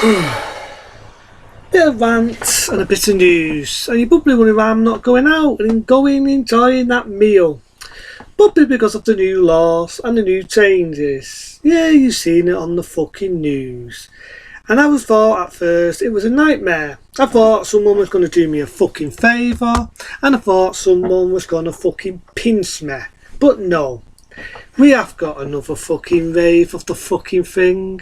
Bit of rant and a bit of news, and you're probably wondering why I'm not going out and enjoying that meal. Probably because of the new laws and the new changes. Yeah, you've seen it on the fucking news. And I was thought at first it was a nightmare. I thought someone was going to do me a fucking favour, and I thought someone was going to fucking pinch me. But no, we have got another fucking rave of the fucking thing.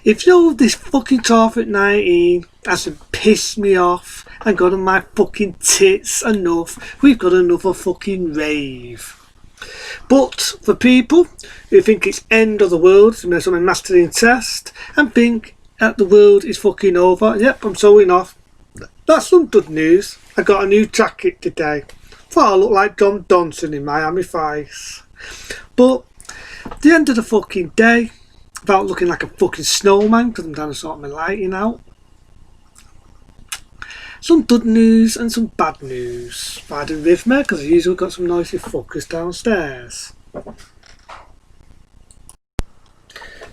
If you know this fucking COVID-19 hasn't pissed me off and got on my fucking tits enough, we've got another fucking rave. But for people who think it's end of the world, you know, something mastering test, and think that the world is fucking over, yep, I'm showing off. That's some good news. I got a new jacket today. Thought I looked like John Donson in Miami Vice. But at the end of the fucking day, without looking like a fucking snowman because I'm trying to sort my lighting out. Some good news and some bad news. Riding with me because I usually got some noisy fuckers downstairs.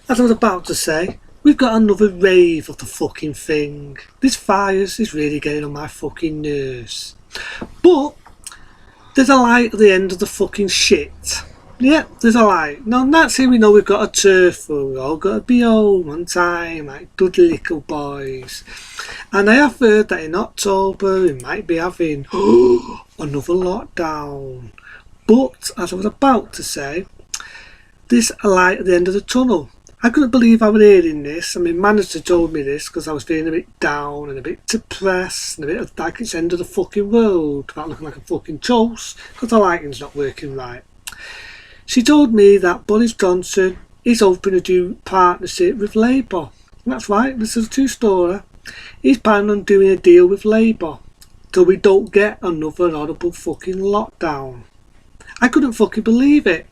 As I was about to say, we've got another rave of the fucking thing. This fires is really getting on my fucking nerves. But there's a light at the end of the fucking shit. Yeah, there's a light. Now that's how we know we've got a turf. We've all got to be home on time, like good little boys. And I have heard that in October we might be having another lockdown. But as I was about to say, there's a light at the end of the tunnel. I couldn't believe I was hearing this. I mean, manager told me this because I was feeling a bit down and a bit depressed and a bit like it's the end of the fucking world, about looking like a fucking toast because the lighting's not working right. She told me that Boris Johnson is hoping to do partnership with Labour. That's right, this is a true story. He's planning on doing a deal with Labour till we don't get another horrible fucking lockdown. I couldn't fucking believe it.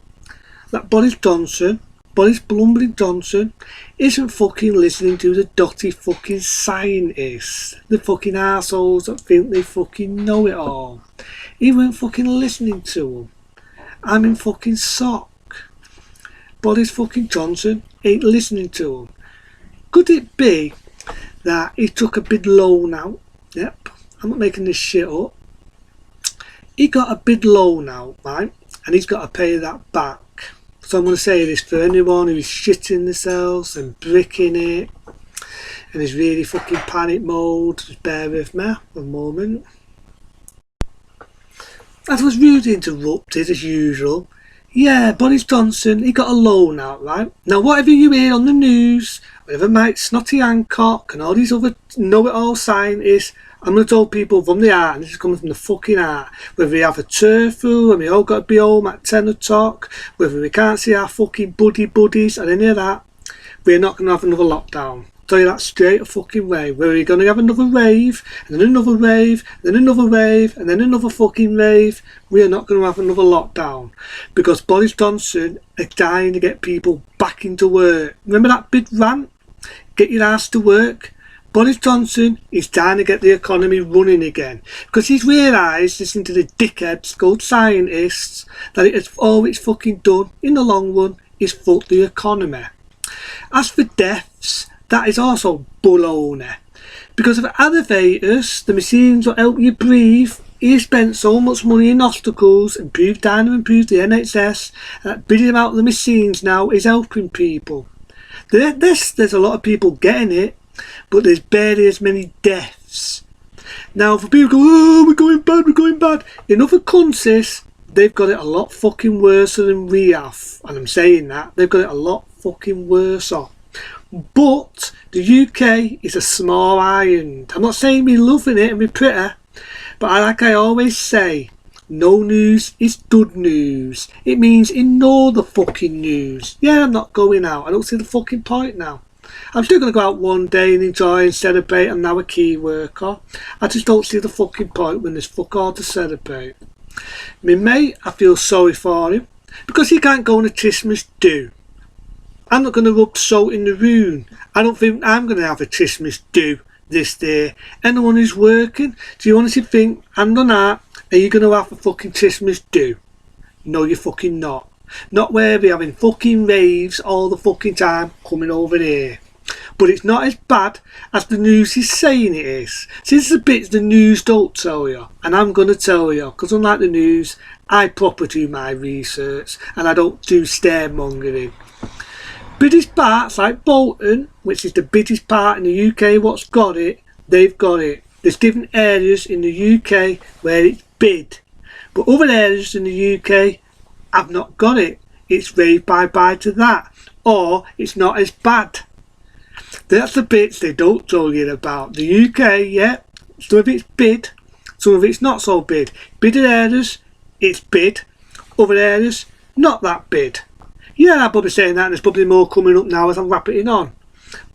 That Boris Blumbling Johnson, isn't fucking listening to the dotty fucking scientists. The fucking arseholes that think they fucking know it all. He weren't fucking listening to them. I'm in fucking shock. Boris fucking Johnson ain't listening to him. Could it be that he took a big loan out? Yep, I'm not making this shit up. He got a big loan out, right? And he's got to pay that back. So I'm going to say this for anyone who's shitting themselves and bricking it and is really fucking panic mode. Just bear with me for a moment. As I was rudely interrupted as usual. Yeah, Boris Johnson, he got a loan out, right? Now whatever you hear on the news, whatever Mike Snotty Hancock and all these other know-it-all scientists, I'm going to tell people from the heart, and this is coming from the fucking heart, whether we have a turfu and we all got to be home at 10 o'clock, whether we can't see our fucking buddies and any of that, we're not going to have another lockdown. Tell you that straight a fucking way. Where we're going to have another rave, and then another rave, then another rave, and then another fucking rave. We are not going to have another lockdown because Boris Johnson is dying to get people back into work. Remember that big rant? Get your ass to work. Boris Johnson is trying to get the economy running again because he's realised, listening to the dickheads called scientists, that it's all it's fucking done in the long run is fuck the economy. As for deaths, that is also baloney. Because of elevators, the machines will help you breathe. He spent so much money in hospitals, improved the NHS, that bidding out the machines now is helping people. There's a lot of people getting it, but there's barely as many deaths. Now for people who go, oh, we're going bad. In other countries, they've got it a lot fucking worse than we have. And I'm saying that, they've got it a lot fucking worse off. But the UK is a small island. I'm not saying we're loving it and we're pretty, but like I always say, no news is good news. It means ignore the fucking news. Yeah, I'm not going out. I don't see the fucking point now. I'm still going to go out one day and enjoy and celebrate. I'm now a key worker. I just don't see the fucking point when there's fuck all to celebrate. My mate, I feel sorry for him because he can't go on a Christmas do. I'm not going to rub salt in the wound. I don't think I'm going to have a Christmas do this day. Anyone who's working, do you honestly think, hand on heart, are you going to have a fucking Christmas do? No, you're fucking not. Not where we're having fucking raves all the fucking time coming over here. but it's not as bad as the news is saying it is. Since the bits the news don't tell you, and I'm going to tell you, because unlike the news, I proper do my research, and I don't do scaremongering. Biggest parts like Bolton, which is the biggest part in the UK what's got it, they've got it. There's different areas in the UK where it's big, but other areas in the UK have not got it. It's rave bye to that, or it's not as bad. That's the bits they don't tell you about. The UK, yeah, some of it's big, some of it's not so big. Bigger areas, it's big. Other areas, not that big. Yeah, I'll probably saying that, and there's probably more coming up now as I'm wrapping it on.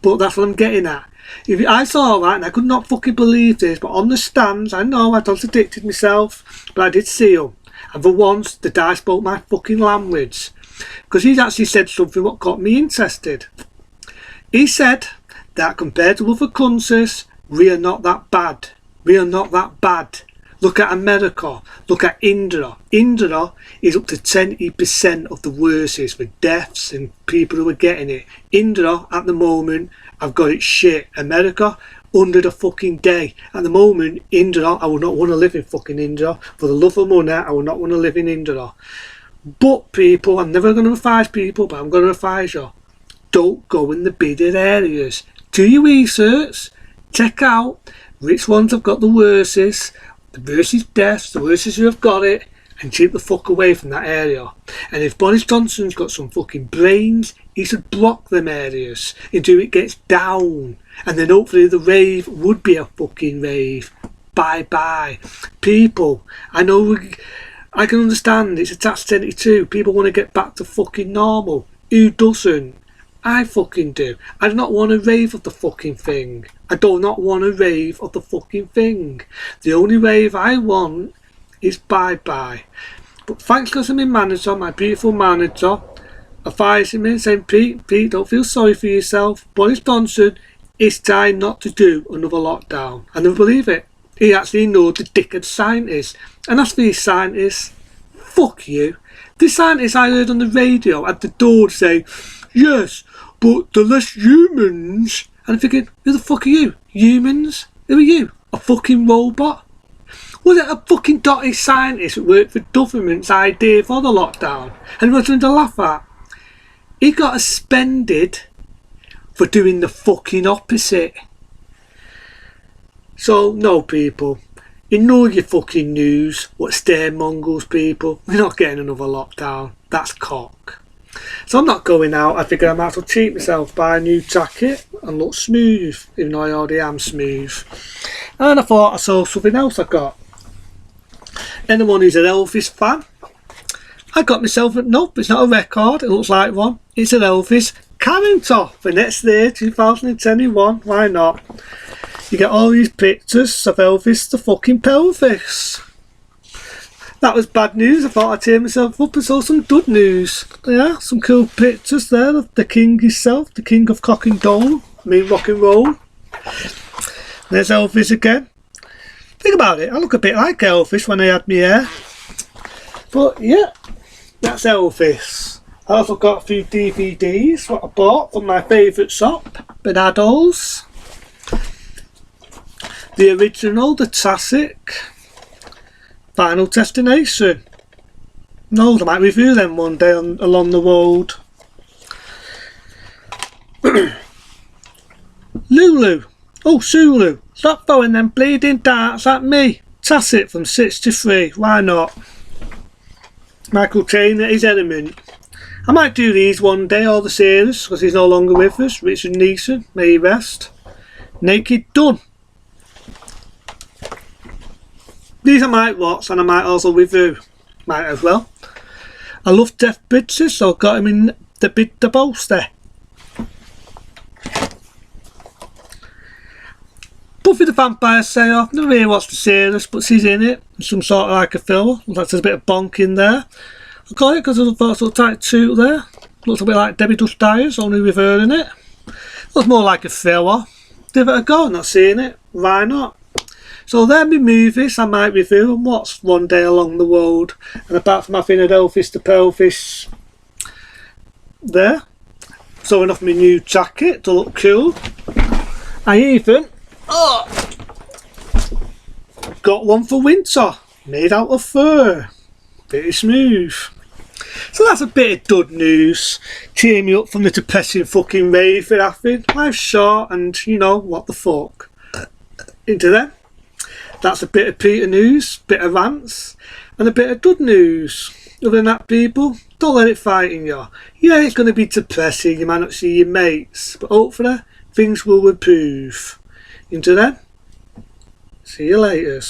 But that's what I'm getting at. I saw that, and I could not fucking believe this, but on the stands, I know I contradicted myself, but I did see them. And for once, the guy spoke my fucking language. Because he's actually said something what got me interested. He said that compared to other countries, we are not that bad. We are not that bad. Look at America. Look at India. India is up to 20% of the worst with deaths and people who are getting it. India at the moment have got it shit. America, under the fucking day. At the moment, India, I would not want to live in fucking India. For the love of money, I would not want to live in India. But people, I'm never going to advise people, but I'm going to advise you. Don't go in the bigger areas. Do your research. Check out which ones have got the worstest, the worstest deaths, the worstest who have got it, and keep the fuck away from that area. And if Boris Johnson's got some fucking brains, he should block them areas until it gets down. And then hopefully the rave would be a fucking rave. Bye. People, I can understand it's a tax 22. People want to get back to fucking normal. Who doesn't? I fucking do. I do not want a rave of the fucking thing. I do not want a rave of the fucking thing. The only rave I want is bye. But thanks because I'm my manager, my beautiful manager, advising me and saying, Pete, don't feel sorry for yourself. Boris Johnson is trying not to do another lockdown. I never believe it. He actually knows the dickhead scientists. And as for these scientists, fuck you. The scientists I heard on the radio at the door say, yes, but the less humans. And I'm thinking, who the fuck are you? Humans? Who are you? A fucking robot? Was it a fucking dotty scientist that worked for government's idea for the lockdown? And he was something to laugh at. He got suspended for doing the fucking opposite. So, no people, ignore your fucking news, what scaremongers people. We're not getting another lockdown. That's cock. So I'm not going out. I figure I might as well treat myself, buy a new jacket and look smooth, even though I already am smooth. And I thought I saw something else I got. Anyone who's an Elvis fan, I got myself nope, it's not a record, it looks like one. It's an Elvis Cannon Top for next year, 2021. Why not? You get all these pictures of Elvis the fucking pelvis. That was bad news. I thought I'd tear myself up and saw some good news. Yeah, some cool pictures there of the king himself, the king of cock and roll. Rock and roll. There's Elvis again. Think about it, I look a bit like Elvis when I had my hair. But yeah, that's Elvis. I also got a few DVDs what I bought from my favourite shop, Bernardo's. The original, the classic, Final Destination. No, I might review them one day along the road. Lulu. Oh, Sulu. Stop throwing them bleeding darts at me. Tacit from 63. Why not? Michael Caine at his element. I might do these one day, all the series, because he's no longer with us. Richard Neeson, may he rest. Naked Done. These I might watch and I might also review. Might as well. I love Jeff Bridges, so I got him in the Big Lebowski. Buffy the Vampire Slayer. Never really watched the series, but she's in it. Some sort of like a filler. Like there's a bit of bonk in there. I got it because I thought it looked like two there. Looks a bit like Debbie Does Dyers, only with her in it. Looks more like a thriller. Give it a go, not seeing it. Why not? So there be movies I might review and watch one day along the road. And apart from having an Elvis the pelvis there, showing off my new jacket to look cool. I even got one for winter, made out of fur. Pretty smooth. So that's a bit of dud news. Cheer me up from the depressing fucking rave we're having. Life's short and you know, what the fuck. Into them. That's a bit of Peter news, bit of rants, and a bit of dud news. Other than that, people, don't let it frighten you. Yeah, it's going to be depressing, you might not see your mates, but hopefully things will improve. Into them. See you later.